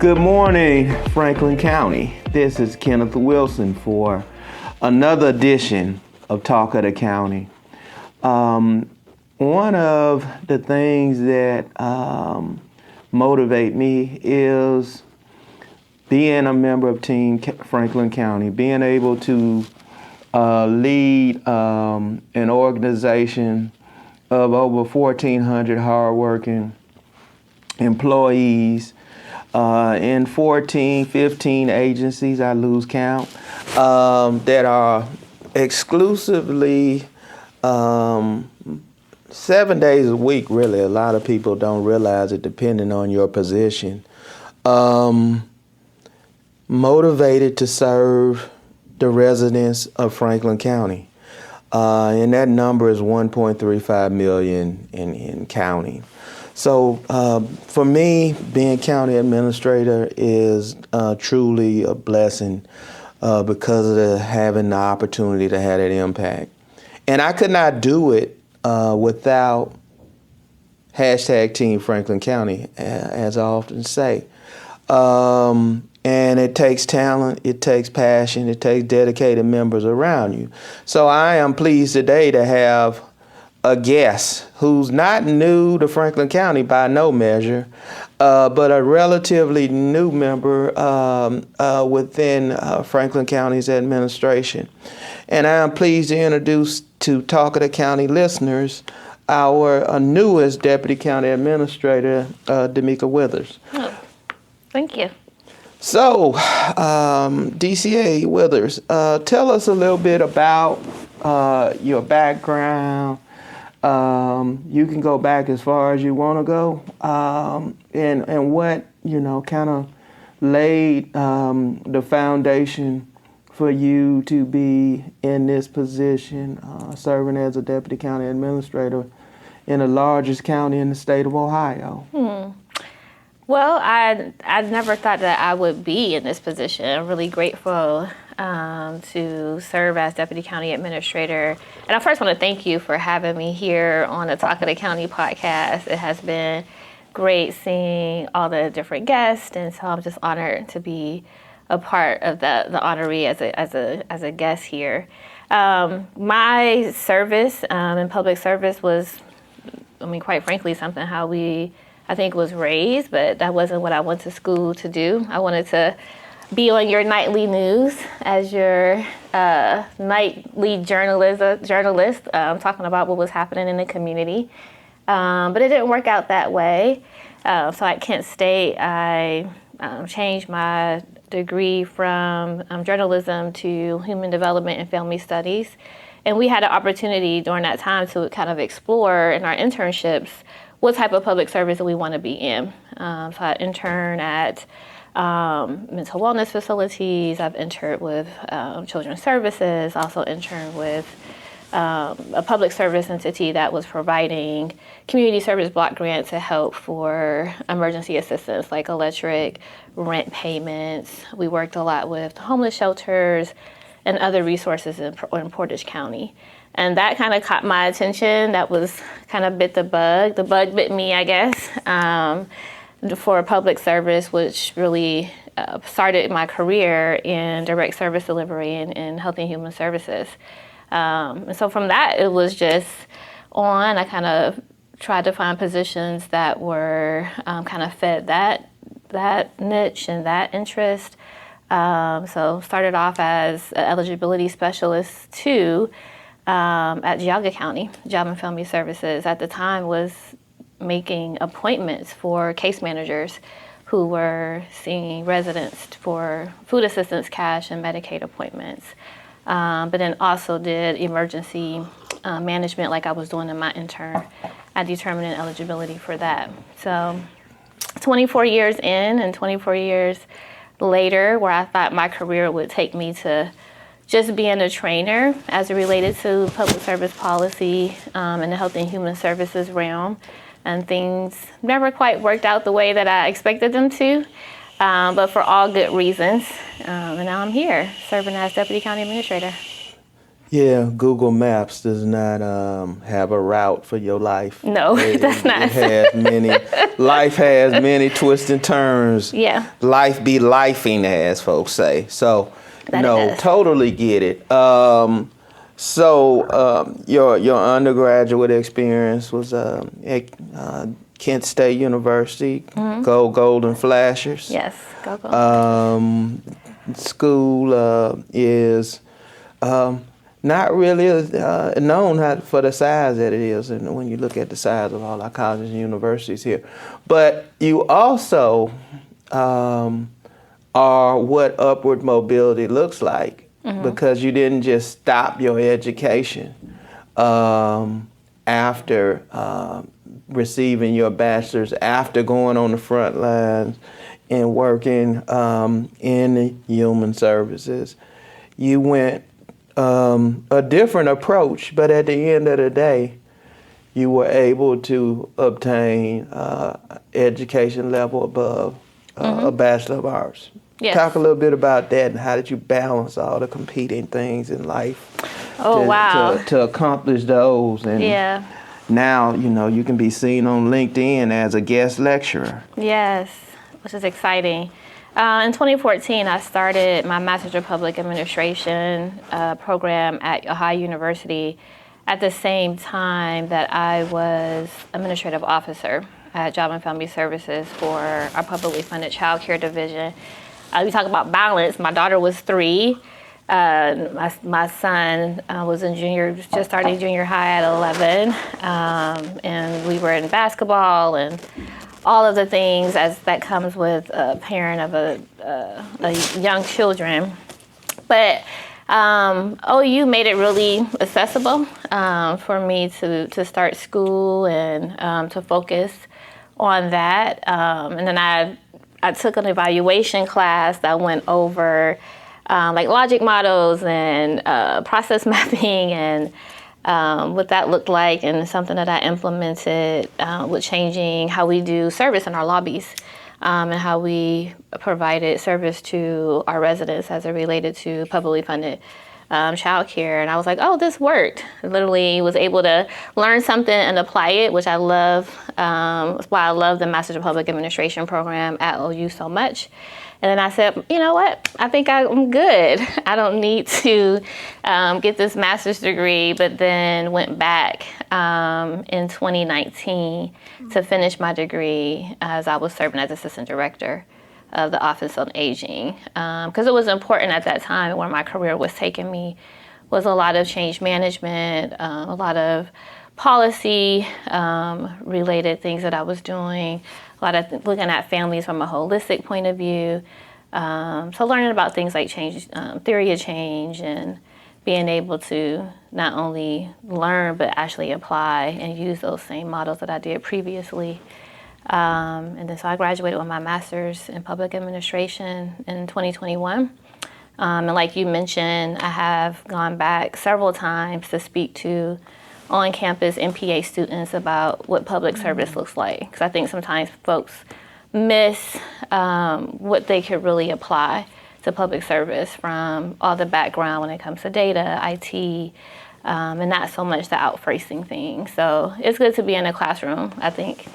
Good morning, Franklin County. This is Kenneth Wilson for another edition of Talk of the County. One of the things that motivate me is being a member of Team Franklin County, being able to lead an organization of over 1,400 hardworking employees in 14, 15 agencies, I lose count, that are exclusively 7 days a week, really. A lot of people don't realize it, depending on your position. Motivated to serve the residents of Franklin County. And that number is 1.35 million in counting. So for me, being county administrator is truly a blessing because of having the opportunity to have that impact. And I could not do it without hashtag Team Franklin County, as I often say. And it takes talent, it takes passion, it takes dedicated members around you. So I am pleased today to have a guest who's not new to Franklin County by no measure, but a relatively new member within Franklin County's administration. And I am pleased to introduce to Talk of the County listeners our newest Deputy County Administrator, Damika Withers. Oh, thank you. So, DCA Withers, tell us a little bit about your background. You can go back as far as you want to go, and what, kind of laid the foundation for you to be in this position, serving as a Deputy County Administrator in the largest county in the state of Ohio. Well, I never thought that I would be in this position. I'm really grateful to serve as Deputy County Administrator. And I first want to thank you for having me here on the Talk of the County podcast. It has been great seeing all the different guests, and so I'm just honored to be a part of the honoree as a guest here. My service in public service was, quite frankly, something how I think was raised, but that wasn't what I went to school to do. I wanted to be on your nightly news as your nightly journalist, talking about what was happening in the community. But it didn't work out that way. So at Kent State, I changed my degree from journalism to human development and family studies. And we had an opportunity during that time to kind of explore in our internships what type of public service that we want to be in. So I interned at mental wellness facilities. I've interned with children's services, also interned with a public service entity that was providing community service block grants to help for emergency assistance like electric, rent payments. We worked a lot with homeless shelters and other resources in Portage County. And that kind of caught my attention. That was kind of bit the bug. The bug bit me, I guess, for public service, which really started my career in direct service delivery and health and human services. And so from that, it was just on. I kind of tried to find positions that were kind of fit that niche and that interest. So started off as an eligibility specialist too. At Geauga County, Job and Family Services at the time was making appointments for case managers who were seeing residents for food assistance, cash, and Medicaid appointments. But then also did emergency management like I was doing in my intern at determining eligibility for that. So 24 years in and 24 years later, where I thought my career would take me to just being a trainer as it related to public service policy in the health and human services realm. And things never quite worked out the way that I expected them to, but for all good reasons. And now I'm here, serving as Deputy County Administrator. Yeah, Google Maps does not have a route for your life. No, it does not. Life has many twists and turns. Yeah. Life be lifing, as folks say. So, That it does. totally get it. Your undergraduate experience was at Kent State University, go Golden Flashers. Yes, go Golden. School is not really known for the size that it is, and when you look at the size of all our colleges and universities here. But you also are what upward mobility looks like, because you didn't just stop your education after receiving your bachelor's, after going on the front lines and working in human services. You went a different approach, but at the end of the day, you were able to obtain education level above a Bachelor of Arts. Yes. Talk a little bit about that, and how did you balance all the competing things in life to accomplish those? And yeah. Now, you can be seen on LinkedIn as a guest lecturer. Yes, which is exciting. In 2014, I started my Master's of Public Administration program at Ohio University at the same time that I was administrative officer at Job and Family Services for our publicly funded child care division. We talk about balance. My daughter was 3. My son was just starting junior high at 11, and we were in basketball and all of the things that comes with a parent of a young children. But OU made it really accessible for me to start school and to focus on that. And then I took an evaluation class that went over like logic models and process mapping and what that looked like, and something that I implemented with changing how we do service in our lobbies and how we provided service to our residents as it related to publicly funded child care. And I was like, oh, this worked. I literally was able to learn something and apply it, which I love. That's why I love the Master's of Public Administration program at OU so much. And then I said, you know what? I think I'm good. I don't need to get this master's degree, but then went back in 2019 to finish my degree as I was serving as assistant director of the Office on Aging. Because it was important at that time where my career was taking me, was a lot of change management, a lot of policy related things that I was doing, a lot of looking at families from a holistic point of view. So learning about things like change, theory of change, and being able to not only learn but actually apply and use those same models that I did previously. And then so I graduated with my master's in public administration in 2021. And like you mentioned, I have gone back several times to speak to on-campus MPA students about what public service looks like. Because I think sometimes folks miss what they could really apply to public service from all the background when it comes to data, IT, and not so much the out-facing things. So it's good to be in a classroom. I think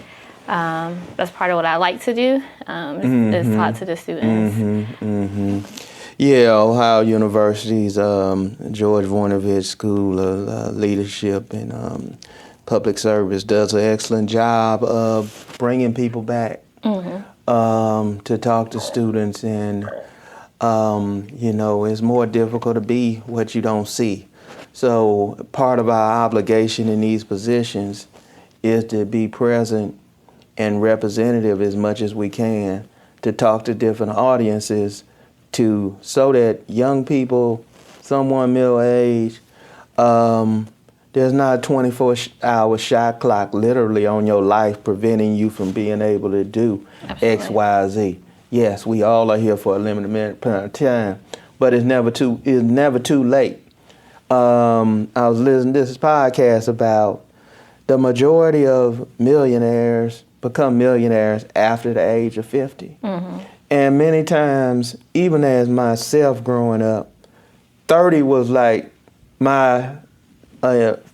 that's part of what I like to do, is talk to the students. Yeah, Ohio University's George Voinovich School of Leadership and Public Service does an excellent job of bringing people back to talk to students. And, it's more difficult to be what you don't see. So part of our obligation in these positions is to be present and representative as much as we can to talk to different audiences, so that young people, someone middle age, there's not a 24-hour shot clock literally on your life preventing you from being able to do X, Y, Z. Yes, we all are here for a limited period of time, but it's never too late. I was listening to this podcast about the majority of millionaires become millionaires after the age of 50. And many times, even as myself growing up, 30 was like my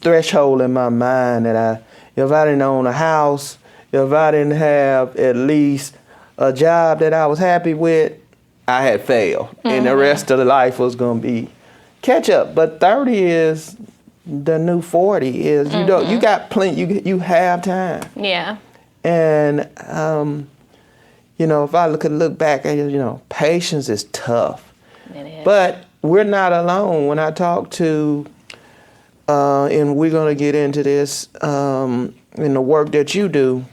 threshold in my mind that if I didn't own a house, if I didn't have at least a job that I was happy with, I had failed. And the rest of the life was going to be catch up. But 30 is the new 40 is, you know, you got plenty, you have time. Yeah. And, you know, if I could look back at, you know, patience is tough. It is. But we're not alone. When I talk to, and we're going to get into this in the work that you do,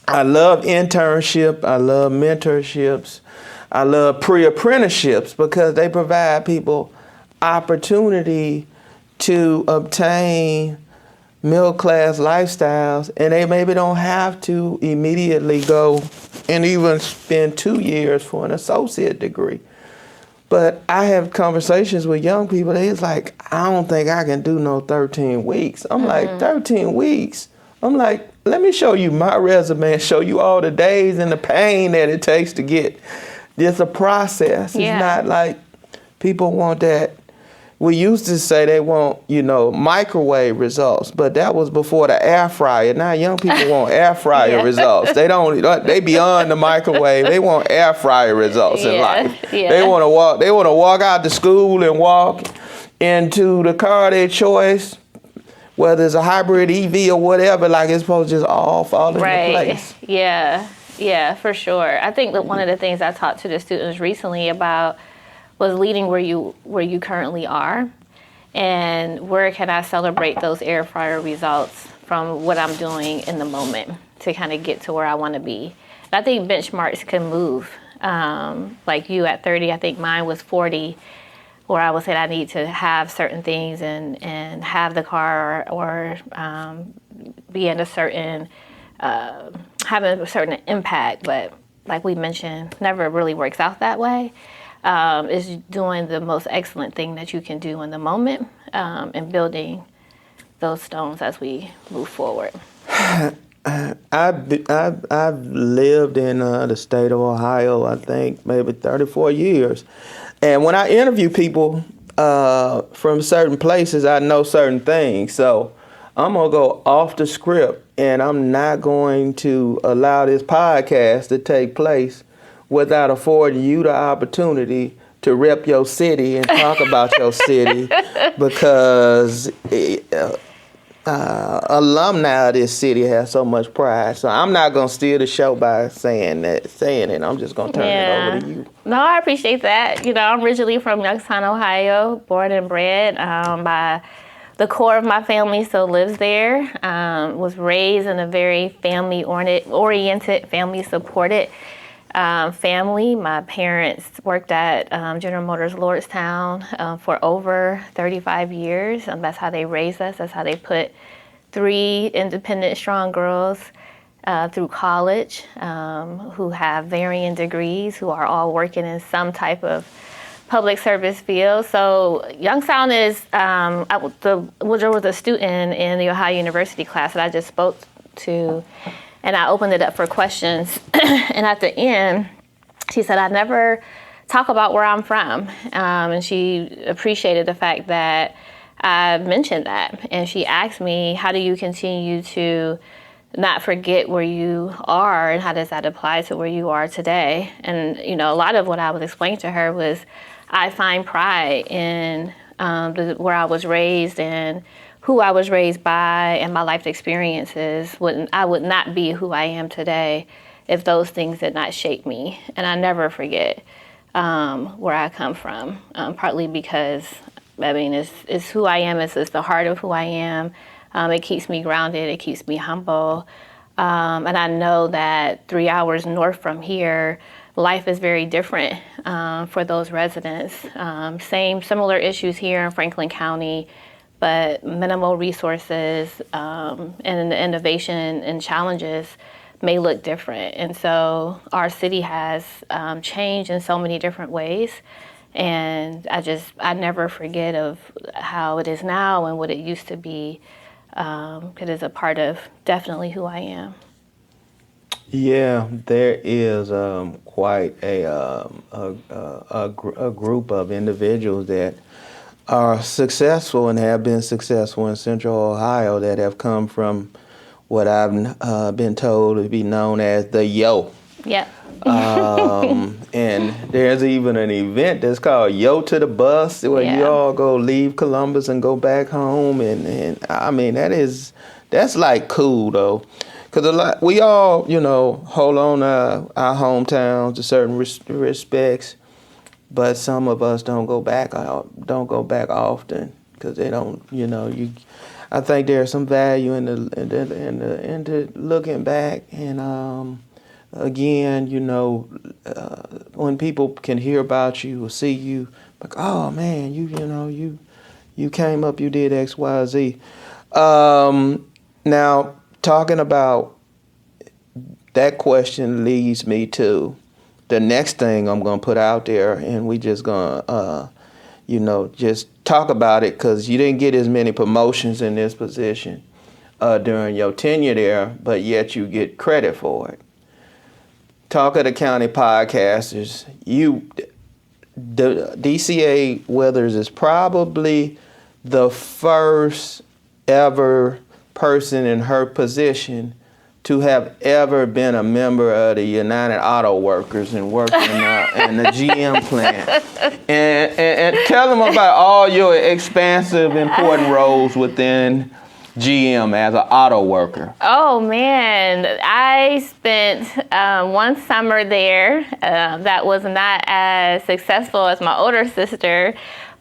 I love internship, I love mentorships, I love pre-apprenticeships because they provide people opportunity to obtain middle-class lifestyles, and they maybe don't have to immediately go and even spend 2 years for an associate degree. But I have conversations with young people, they's like, I don't think I can do no 13 weeks. I'm like, 13 weeks? I'm like, let me show you my resume and show you all the days and the pain that it takes to get. It's a process. Yeah. It's not like people want that. We used to say they want, you know, microwave results, but that was before the air fryer. Now young people want air fryer results. They beyond the microwave. They want air fryer results in life. Yeah. They want to walk out to school and walk into the car of their choice, whether it's a hybrid EV or whatever, like it's supposed to just all fall into place. Yeah, for sure. I think that one of the things I talked to the students recently about was leading where you currently are, and where can I celebrate those air fryer results from what I'm doing in the moment to kind of get to where I want to be. And I think benchmarks can move. Like you at 30, I think mine was 40, where I would say I need to have certain things and have the car or be in a certain, having a certain impact. But like we mentioned, never really works out that way. Is doing the most excellent thing that you can do in the moment and building those stones as we move forward. I've lived in the state of Ohio, I think maybe 34 years. And when I interview people from certain places, I know certain things. So I'm going to go off the script, and I'm not going to allow this podcast to take place without affording you the opportunity to rep your city and talk about your city, because alumni of this city have so much pride. So I'm not going to steal the show by saying it. I'm just going to turn it over to you. No, I appreciate that. You know, I'm originally from Youngstown, Ohio, born and bred. The core of my family still lives there. Was raised in a very family-oriented, family-supported family. My parents worked at General Motors Lordstown for over 35 years. That's how they raised us. That's how they put 3 independent, strong girls through college who have varying degrees, who are all working in some type of public service field. So Youngstown is, there was a student in the Ohio University class that I just spoke to, and I opened it up for questions. And at the end, she said, I never talk about where I'm from. And she appreciated the fact that I mentioned that. And she asked me, how do you continue to not forget where you are, and how does that apply to where you are today? And, you know, a lot of what I was explaining to her was I find pride in where I was raised and who I was raised by, and my life experiences. I would not be who I am today if those things did not shape me. And I never forget where I come from, partly because, I mean, it's who I am. It's the heart of who I am. It keeps me grounded. It keeps me humble. And I know that 3 hours north from here, life is very different for those residents. Similar issues here in Franklin County, but minimal resources and the innovation and challenges may look different. And so our city has changed in so many different ways. And I never forget of how it is now and what it used to be. It is a part of definitely who I am. Yeah, there is quite a group of individuals that are successful and have been successful in Central Ohio that have come from what I've been told to be known as the Yo. Yep. And there's even an event that's called Yo to the Bus, where you all go leave Columbus and go back home. And I mean, that's like cool though. Because we all, hold on our hometowns to certain respects, but some of us don't go back often because they don't, I think there's some value into looking back. And again, when people can hear about you or see you, like, oh man, you came up, you did X, Y, Z. Now, talking about that question leads me to the next thing I'm going to put out there, and we just going to, just talk about it because you didn't get as many promotions in this position during your tenure there, but yet you get credit for it. Talk of the County podcasters, the DCA Withers is probably the first ever person in her position to have ever been a member of the United Auto Workers and worked in the GM plant. And tell them about all your expansive, important roles within GM as an auto worker. Oh man, I spent one summer there that was not as successful as my older sister,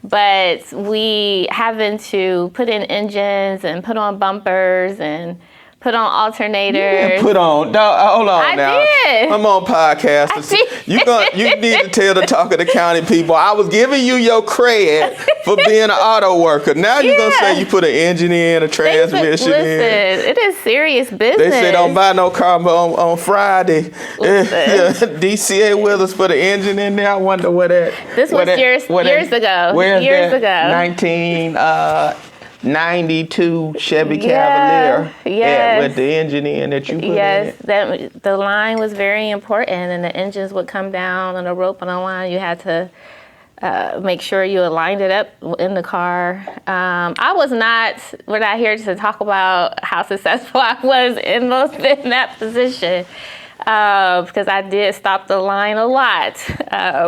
but we having to put in engines and put on bumpers and put on alternators. Hold on I now. did. I'm on podcast. You need to tell the Talk of the County people, I was giving you your credit for being an auto worker. Now you're going to say you put an engine in, a transmission in. Listen, it is serious business. They say don't buy no car on Friday. DCA Withers put an engine in there. I wonder where that... This was years ago. Where's years that? ago. 1992 Chevy Cavalier. Yes. With the engine in that you put in it. Yes, the line was very important, and the engines would come down on a rope on the line. You had to make sure you aligned it up in the car. We're not here to talk about how successful I was in that position. Because I did stop the line a lot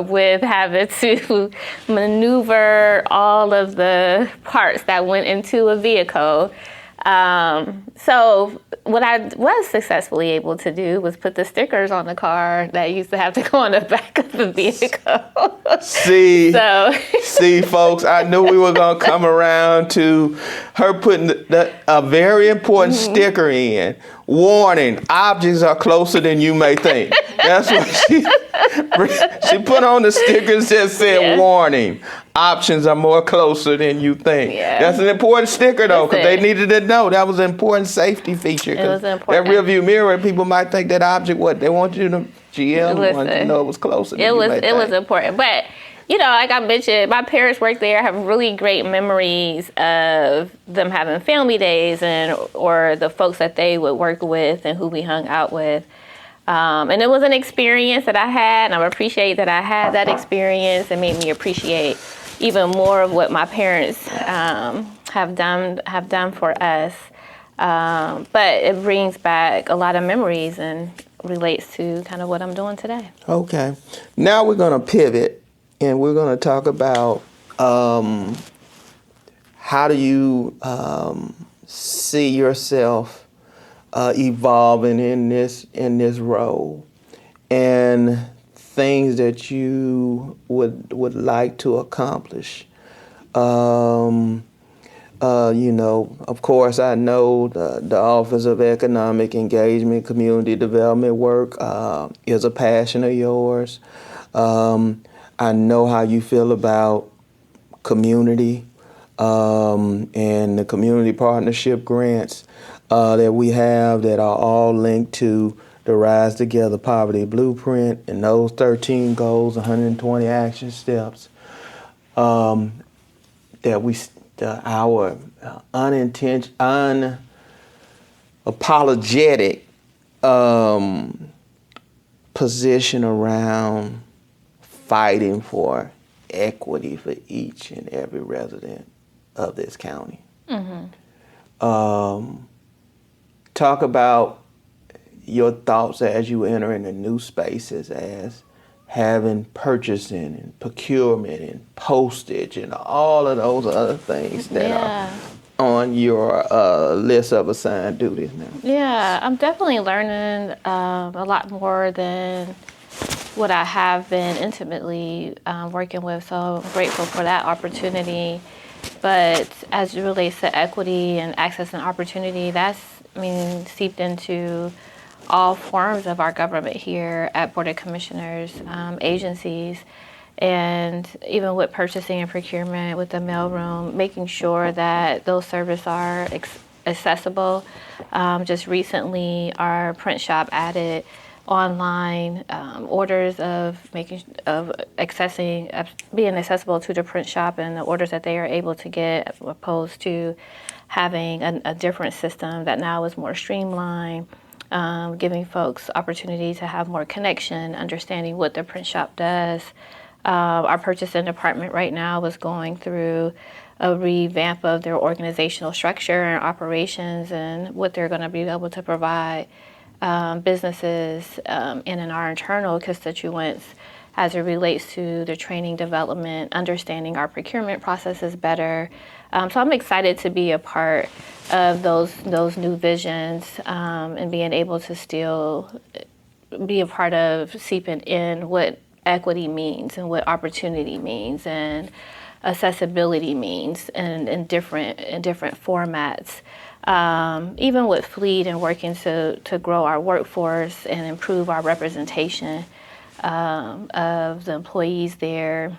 with having to maneuver all of the parts that went into a vehicle. So what I was successfully able to do was put the stickers on the car that used to have to go on the back of the vehicle. See, folks, I knew we were going to come around to her putting a very important sticker in. Warning, objects are closer than you may think. That's what she put on the stickers that said warning. Options are more closer than you think. Yeah. That's an important sticker though, because they needed to know that was an important safety feature. It was important. That rear view mirror, people might think that object, they want you to GM wanted to know it was closer than you may think. It was important, but like I mentioned, my parents worked there. I have really great memories of them having family days or the folks that they would work with and who we hung out with. And it was an experience that I had, and I appreciate that I had that experience. It made me appreciate even more of what my parents have done for us. But it brings back a lot of memories and relates to kind of what I'm doing today. Okay. Now we're going to pivot. And we're going to talk about how do you see yourself evolving in this role, and things that you would like to accomplish. Of course, I know the Office of Economic Engagement, Community Development work is a passion of yours. I know how you feel about community and the community partnership grants that we have that are all linked to the Rise Together Poverty Blueprint and those 13 goals, 120 action steps that our unapologetic position around fighting for equity for each and every resident of this county. Talk about your thoughts as you enter into new spaces, as having purchasing and procurement and postage and all of those other things that are on your list of assigned duties now. Yeah, I'm definitely learning a lot more than what I have been intimately working with, so I'm grateful for that opportunity. But as it relates to equity and access and opportunity, that's, seeped into all forms of our government here at Board of Commissioners, agencies, and even with purchasing and procurement, with the mailroom, making sure that those services are accessible. Just recently, our print shop added online orders being accessible to the print shop and the orders that they are able to get, as opposed to having a different system that now is more streamlined, giving folks opportunity to have more connection, understanding what the print shop does. Our purchasing department right now is going through a revamp of their organizational structure and operations and what they're going to be able to provide businesses and in our internal constituents as it relates to the training development, understanding our procurement processes better. So I'm excited to be a part of those new visions and being able to still be a part of seeping in what equity means and what opportunity means and accessibility means in different formats. Even with Fleet and working to grow our workforce and improve our representation of the employees there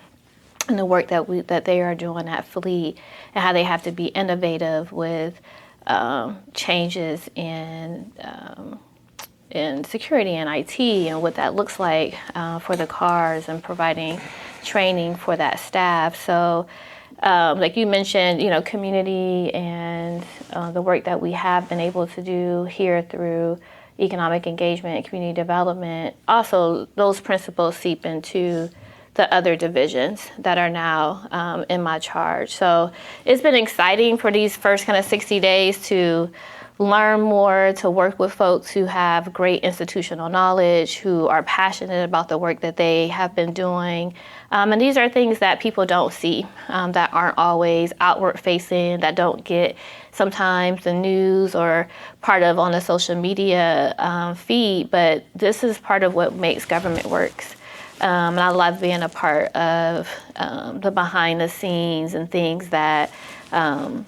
and the work that they are doing at Fleet, and how they have to be innovative with changes in security and IT and what that looks like for the cars and providing training for that staff. So like you mentioned, community and the work that we have been able to do here through economic engagement and community development, also those principles seep into the other divisions that are now in my charge. So it's been exciting for these first kind of 60 days to learn more, to work with folks who have great institutional knowledge, who are passionate about the work that they have been doing. And these are things that people don't see, that aren't always outward facing, that don't get sometimes the news or part of on the social media feed, but this is part of what makes government works. And I love being a part of the behind the scenes and things that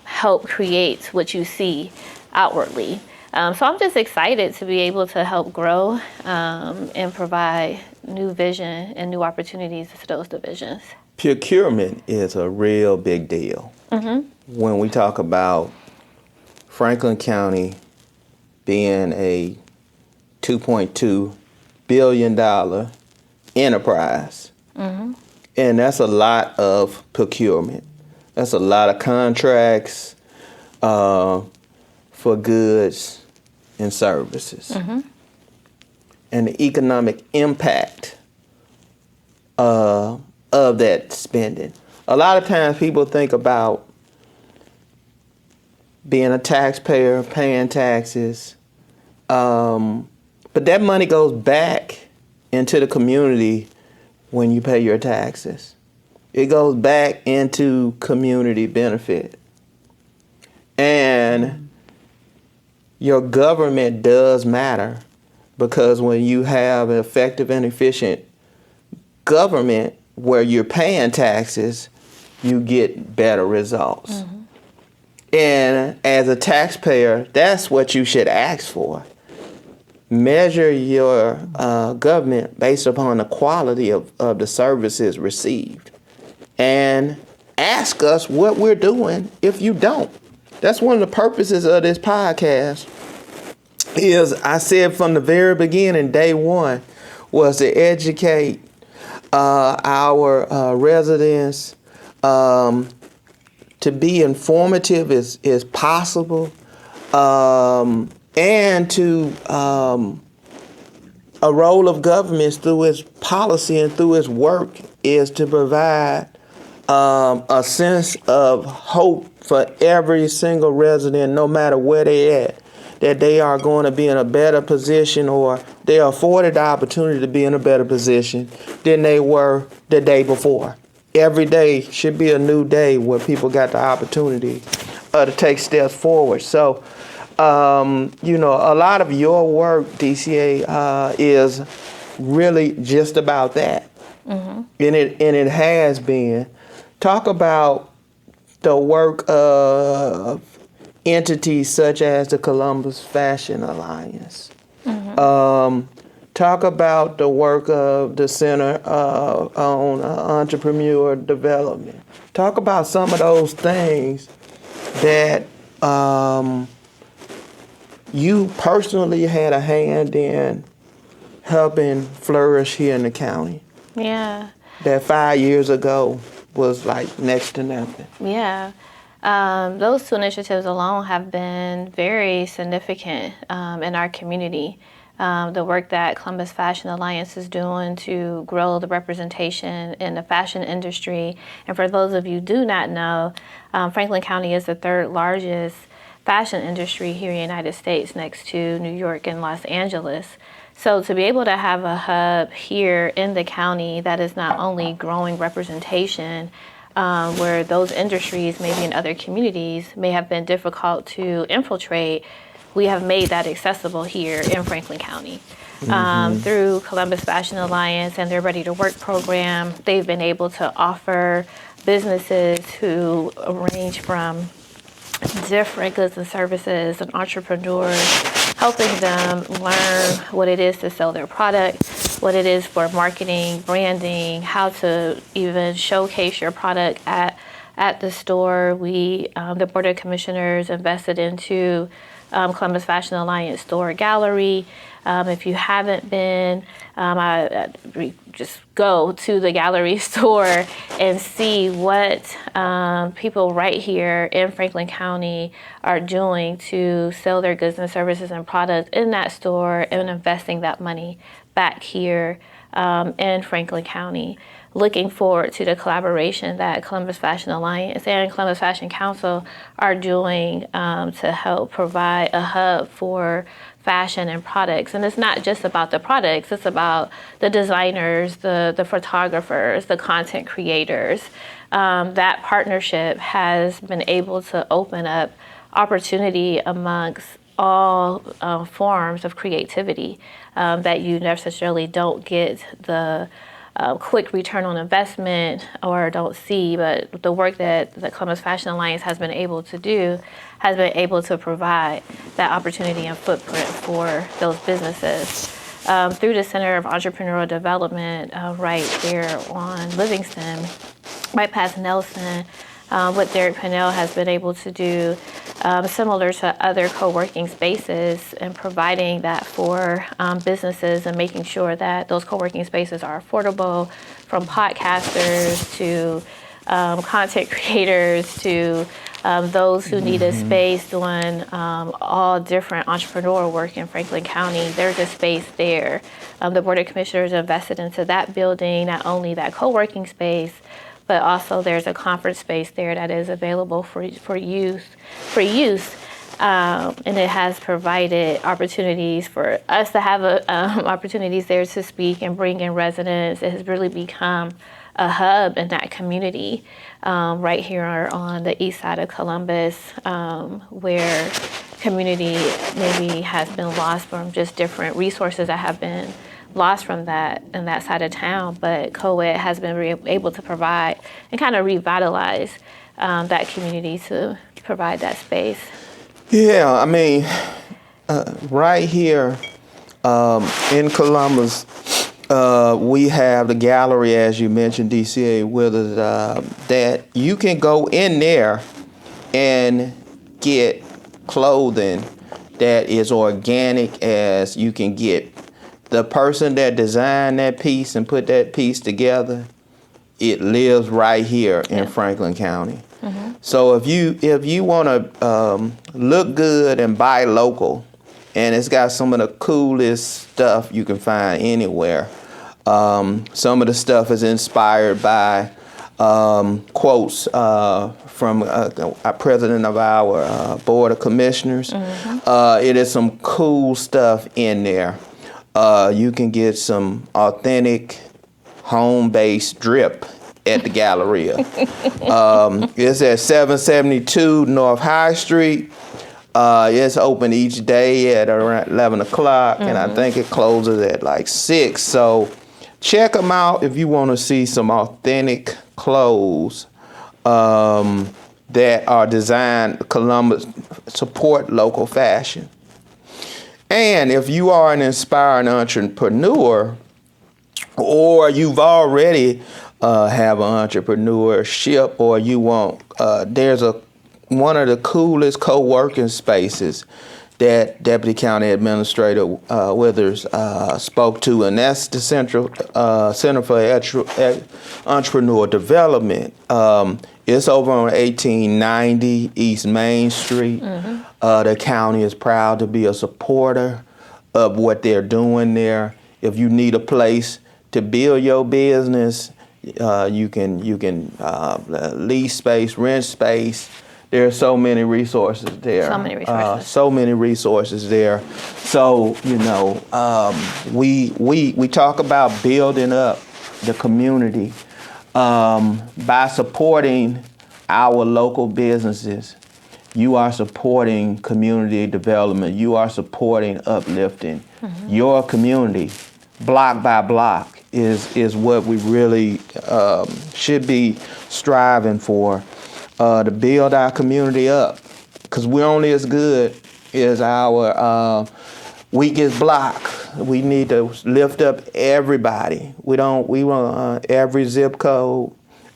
help create what you see outwardly. So I'm just excited to be able to help grow and provide new vision and new opportunities to those divisions. Procurement is a real big deal. When we talk about Franklin County being a $2.2 billion enterprise, and that's a lot of procurement. That's a lot of contracts for goods and services. And the economic impact of that spending. A lot of times people think about being a taxpayer, paying taxes, but that money goes back into the community when you pay your taxes. It goes back into community benefit. And your government does matter, because when you have an effective and efficient government where you're paying taxes, you get better results. And as a taxpayer, that's what you should ask for. Measure your government based upon the quality of the services received. And ask us what we're doing if you don't. That's one of the purposes of this podcast. Is I said from the very beginning, day one, was to educate our residents, to be informative as possible, and to a role of government through its policy and through its work is to provide a sense of hope for every single resident, no matter where they at, that they are going to be in a better position, or they are afforded the opportunity to be in a better position than they were the day before. Every day should be a new day where people got the opportunity to take steps forward. So, a lot of your work, DCA, is really just about that. Mm-hmm. And it has been. Talk about the work of entities such as the Columbus Fashion Alliance. Mm-hmm. Talk about the work of the Center on Entrepreneur Development. Talk about some of those things that you personally had a hand in helping flourish here in the county. Yeah. That 5 years ago was like next to nothing. Yeah. Those two initiatives alone have been very significant in our community. The work that Columbus Fashion Alliance is doing to grow the representation in the fashion industry. And for those of you who do not know, Franklin County is the third largest fashion industry here in the United States, next to New York and Los Angeles. So to be able to have a hub here in the county that is not only growing representation, where those industries maybe in other communities may have been difficult to infiltrate, we have made that accessible here in Franklin County. Through Columbus Fashion Alliance and their Ready to Work program, they've been able to offer businesses who range from different goods and services and entrepreneurs, helping them learn what it is to sell their product, what it is for marketing, branding, how to even showcase your product at the store. We, the Board of Commissioners, invested into Columbus Fashion Alliance store gallery. If you haven't been, just go to the gallery store and see what people right here in Franklin County are doing to sell their goods and services and products in that store and investing that money back here in Franklin County. Looking forward to the collaboration that Columbus Fashion Alliance and Columbus Fashion Council are doing to help provide a hub for fashion and products. And it's not just about the products, it's about the designers, the photographers, the content creators. That partnership has been able to open up opportunity amongst all forms of creativity that you necessarily don't get the quick return on investment or don't see, but the work that the Columbus Fashion Alliance has been able to do has been able to provide that opportunity and footprint for those businesses. Through the Center of Entrepreneurial Development right there on Livingston, right past Nelson, what Derek Pennell has been able to do, similar to other co-working spaces, and providing that for businesses and making sure that those co-working spaces are affordable, from podcasters to content creators to those who need a space doing all different entrepreneurial work in Franklin County. There's a space there. The Board of Commissioners invested into that building, not only that co-working space, but also there's a conference space there that is available for use. And it has provided opportunities for us to have opportunities there to speak and bring in residents. It has really become a hub in that community right here on the east side of Columbus, where community maybe has been lost from just different resources that have been lost from that in that side of town, but co-ed has been able to provide and kind of revitalize that community to provide that space. Yeah, I mean, right here in Columbus, we have the gallery, as you mentioned, DCA Withers, that you can go in there and get clothing that is organic as you can get. The person that designed that piece and put that piece together, it lives right here in Franklin County. Mm-hmm. So if you want to look good and buy local, and it's got some of the coolest stuff you can find anywhere, Some of the stuff is inspired by quotes from our president of our board of commissioners. It is some cool stuff in there. You can get some authentic home-based drip at the Galleria. It's at 772 North High Street. It's open each day at around 11 o'clock, and I think it closes at like 6. So check them out if you want to see some authentic clothes that are designed Columbus, support local fashion. And if you are an inspiring entrepreneur, or you've already have an entrepreneurship, or you want, there's one of the coolest co-working spaces that Deputy County Administrator Withers spoke to, and that's the Center for Entrepreneur Development. It's over on 1890 East Main Street. The county is proud to be a supporter of what they're doing there. If you need a place to build your business, you can lease space, rent space. There are so many resources there. So many resources there. So, you know, we talk about building up the community by supporting our local businesses. You are supporting community development. You are supporting uplifting. Your community, block by block, is what we really should be striving for. To build our community up, because we're only as good as our weakest block. We need to lift up everybody. We want every zip code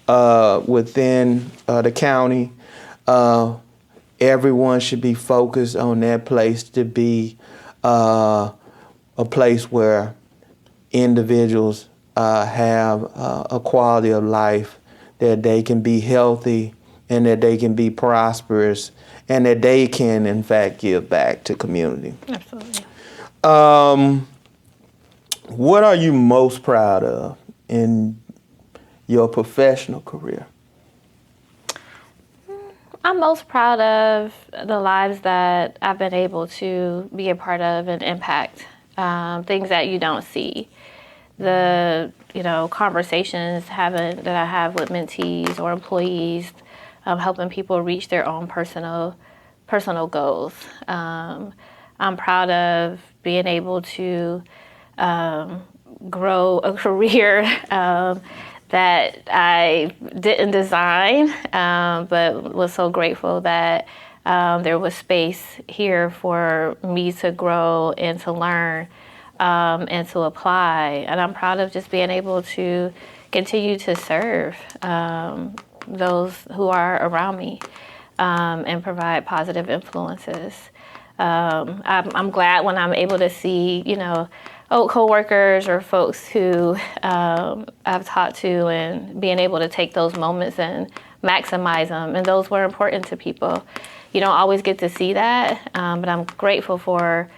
within the county. Everyone should be focused on that place to be a place where individuals have a quality of life, that they can be healthy, and that they can be prosperous, and that they can, in fact, give back to community. Absolutely. What are you most proud of in your professional career? I'm most proud of the lives that I've been able to be a part of and impact, things that you don't see. The conversations that I have with mentees or employees, helping people reach their own personal goals. I'm proud of being able to grow a career that I didn't design, but was so grateful that there was space here for me to grow and to learn and to apply. And I'm proud of just being able to continue to serve those who are around me and provide positive influences. I'm glad when I'm able to see, coworkers or folks who I've talked to, and being able to take those moments and maximize them. And those were important to people. You don't always get to see that, but I'm grateful for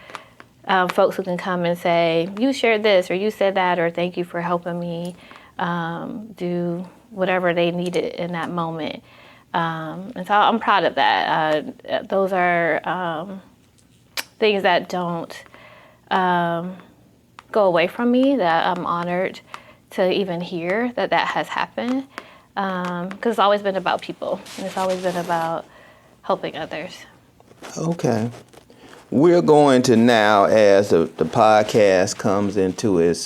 folks who can come and say, you shared this, or you said that, or thank you for helping me do whatever they needed in that moment. And so I'm proud of that. Those are things that don't go away from me, that I'm honored to even hear that has happened. Because it's always been about people, and it's always been about helping others. Okay. We're going to now, as the podcast comes into its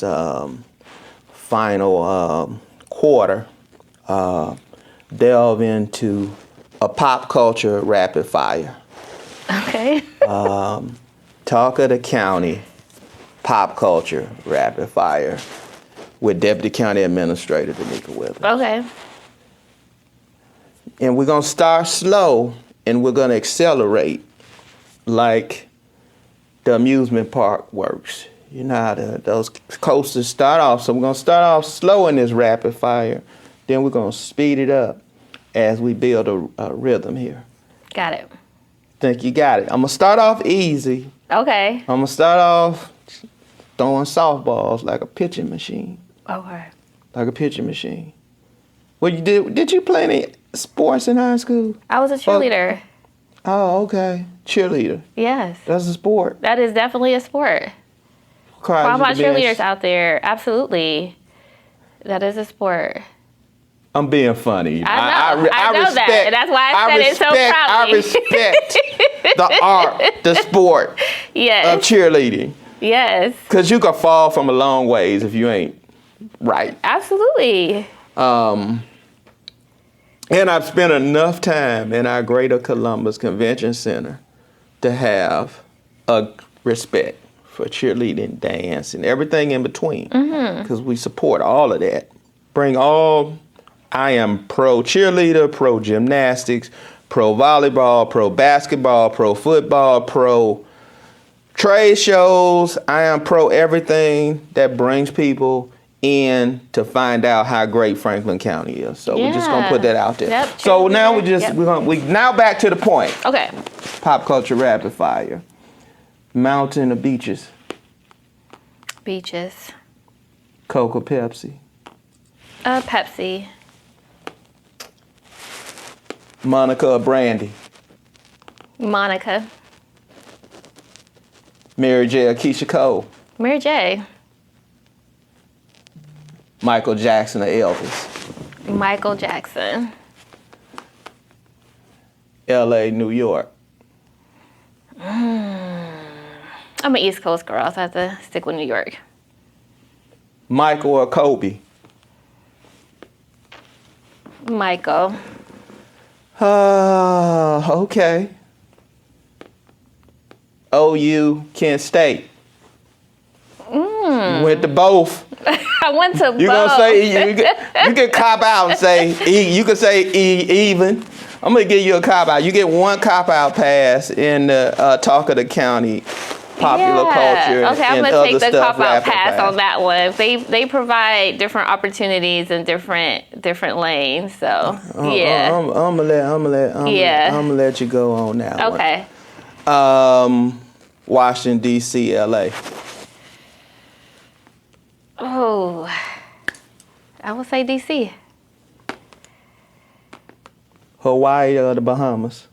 final quarter, delve into a pop culture rapid fire. Okay. Talk of the county, pop culture rapid fire with Deputy County Administrator Damika Withers. Okay. And we're going to start slow, and we're going to accelerate like the amusement park works. You know how those coasters start off. So we're going to start off slow in this rapid fire. Then we're going to speed it up as we build a rhythm here. Got it. Think you got it. I'm going to start off easy. Okay. I'm going to start off throwing softballs like a pitching machine. Okay. like a pitching machine. Well, you did you play any sports in high school? I was a cheerleader. Oh, okay. Cheerleader. Yes. That's a sport. That is definitely a sport. For all my cheerleaders out there, absolutely. That is a sport. I'm being funny. I know that. And that's why I said it so proudly. I respect the art, the sport of Yes. cheerleading. Yes. Because you can fall from a long ways if you ain't right. Absolutely. And I've spent enough time in our Greater Columbus Convention Center to have a respect for cheerleading, dance, and everything in between. Because we support all of that. I am pro cheerleader, pro gymnastics, pro volleyball, pro basketball, pro football, pro trade shows. I am pro everything that brings people in to find out how great Franklin County is. So we're just gonna put that out there. Yep, so now cheerleader. we now back to the point. Okay. Pop culture rapid fire. Mountain or beaches? Beaches. Coke or Pepsi? Pepsi. Monica or Brandy? Monica. Mary J or Keisha Cole? Mary J. Michael Jackson or Elvis? Michael Jackson. LA, New York? I'm an East Coast girl, so I have to stick with New York. Michael or Kobe? Michael. Okay. OU, Kent State. You went to both. I went to both. You gonna say you can cop out and say you can say even. I'm gonna give you a cop out. You get one cop out pass in the talk of the county, popular culture. Okay, I'm and gonna take other the stuff, cop out rapid pass fire. on that one. They provide different opportunities and different lanes. So yeah. I'm gonna let you go on that one. Okay. Washington D.C., LA. Oh, I would say DC. Hawaii or the Bahamas.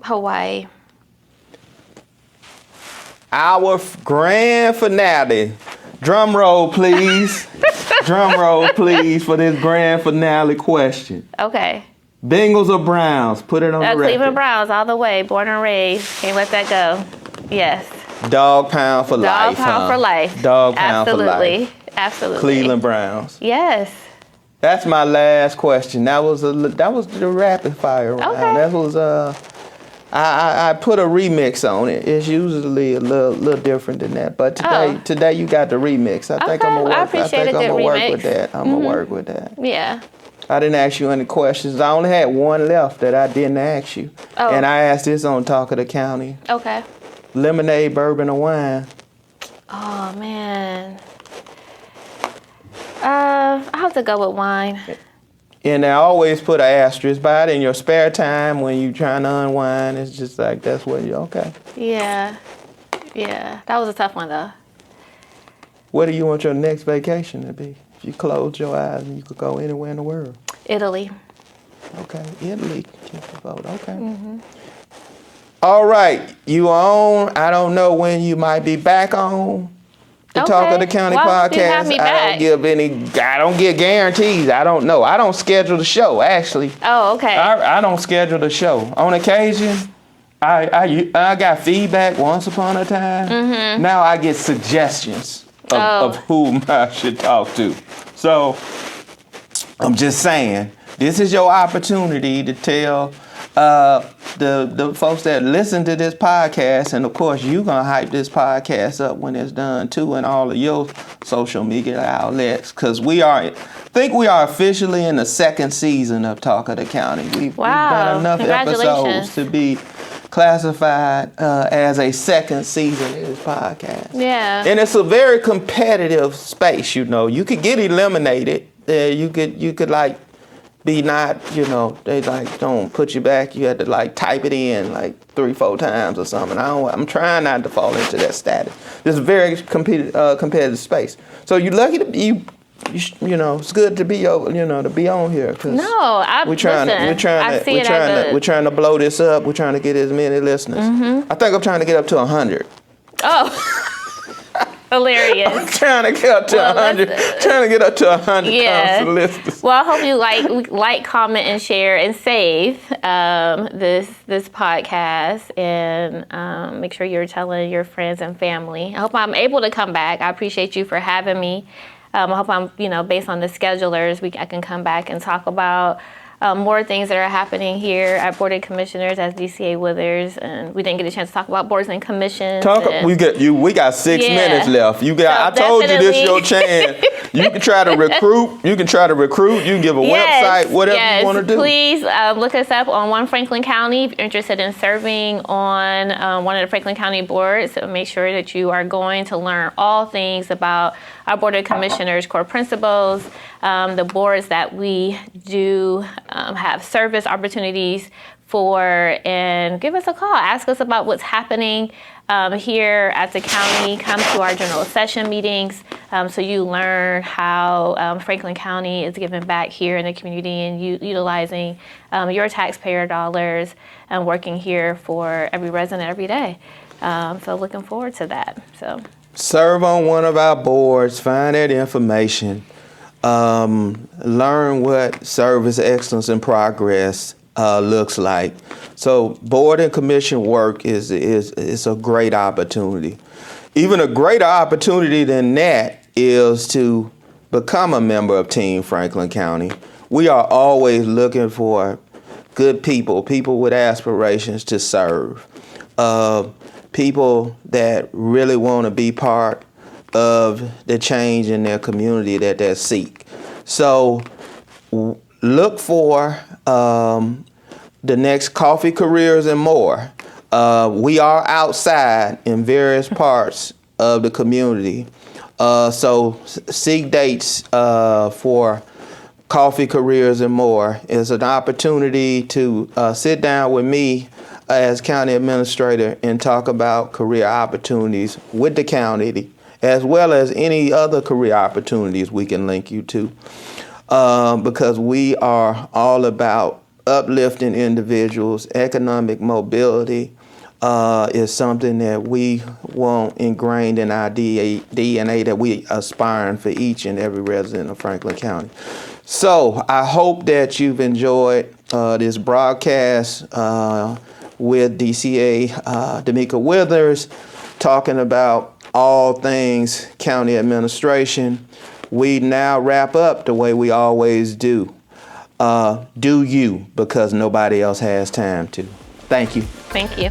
Hawaii. Our grand finale. Drum roll, please. Drum roll, please, for this grand finale question. Okay. Bengals or Browns? Put it on the record. Cleveland Browns all the way. Born and raised. Can't let that go. Yes. Dog pound for life. Dog pound for life. Dog pound for life. Absolutely. Cleveland Browns. Yes. That's my last question. That was the rapid fire round. Okay. That was I put a remix on it. It's usually a little different than that, but today you got the remix. I think I'm gonna work. I work with that. I'm gonna work with that. Yeah. I didn't ask you any questions. I only had one left that I didn't ask you, and I asked this on Talk of the County. Okay. Lemonade, bourbon, or wine? Oh man. I have to go with wine. And I always put an asterisk by it in your spare time when you trying to unwind. It's just like, that's what you, okay. Yeah. Yeah. That was a tough one, though. Where do you want your next vacation to be? If you close your eyes and you could go anywhere in the world. Italy. Okay. Italy. Keep the vote. Okay. Mm-hmm. All right. You on. I don't know when you might be back on the Talk of the County podcast. Have me back. I don't give guarantees. I don't know. I don't schedule the show, actually. Oh, okay. I don't schedule the show. On occasion, I got feedback once upon a time. Mm-hmm. Now I get suggestions of whom I should talk to. So I'm just saying, this is your opportunity to tell the folks that listen to this podcast, and of course you're gonna hype this podcast up when it's done too, in all of your social media outlets, because we are officially in the second season of Talk of the County. We've done enough episodes to be classified as a second season of this podcast. Yeah. And it's a very competitive space, you know. You could get eliminated. You could like be not, you know, they like don't put you back. You had to like type it in like 3-4 times or something. I'm trying not to fall into that status. This is a very competitive space. So you're lucky to be it's good to be to be on here. 'Cause we're trying to blow this up. We're trying to get as many listeners. Mm-hmm. I think I'm trying to get up to 100. Oh. Hilarious. I'm trying to get up to 100. Trying to get up to 100 constant listeners. Well, I hope you like, comment, and share, and save this podcast, and make sure you're telling your friends and family. I hope I'm able to come back. I appreciate you for having me. I hope I'm, based on the schedulers, I can come back and talk about more things that are happening here at Board of Commissioners as DCA Withers, and we didn't get a chance to talk about boards and commissions. We got 6 minutes left. I told you this your chance. You can try to recruit. You can give a website, whatever you want to do. Please look us up on One Franklin County if you're interested in serving on one of the Franklin County boards. So make sure that you are going to learn all things about our Board of Commissioners core principles, the boards that we do have service opportunities for, and give us a call. Ask us about what's happening here at the county. Come to our general session meetings so you learn how Franklin County is giving back here in the community and utilizing your taxpayer dollars and working here for every resident every day. So looking forward to that. So serve on one of our boards, find that information, learn what service excellence and progress looks like. So board and commission work is a great opportunity. Even a greater opportunity than that is to become a member of Team Franklin County. We are always looking for good people with aspirations to serve. People that really want to be part of the change in their community that they seek. So look for the next Coffee, Careers, and More. We are outside in various parts of the community. So seek dates for Coffee, Careers, and More. It's an opportunity to sit down with me as county administrator and talk about career opportunities with the county, as well as any other career opportunities we can link you to, because we are all about uplifting individuals. Economic mobility is something that we want ingrained in our DNA, that we aspiring for each and every resident of Franklin County. So I hope that you've enjoyed this broadcast with DCA Damika Withers, talking about all things county administration. We now wrap up the way we always do. Do you, because nobody else has time to. Thank you. thank you.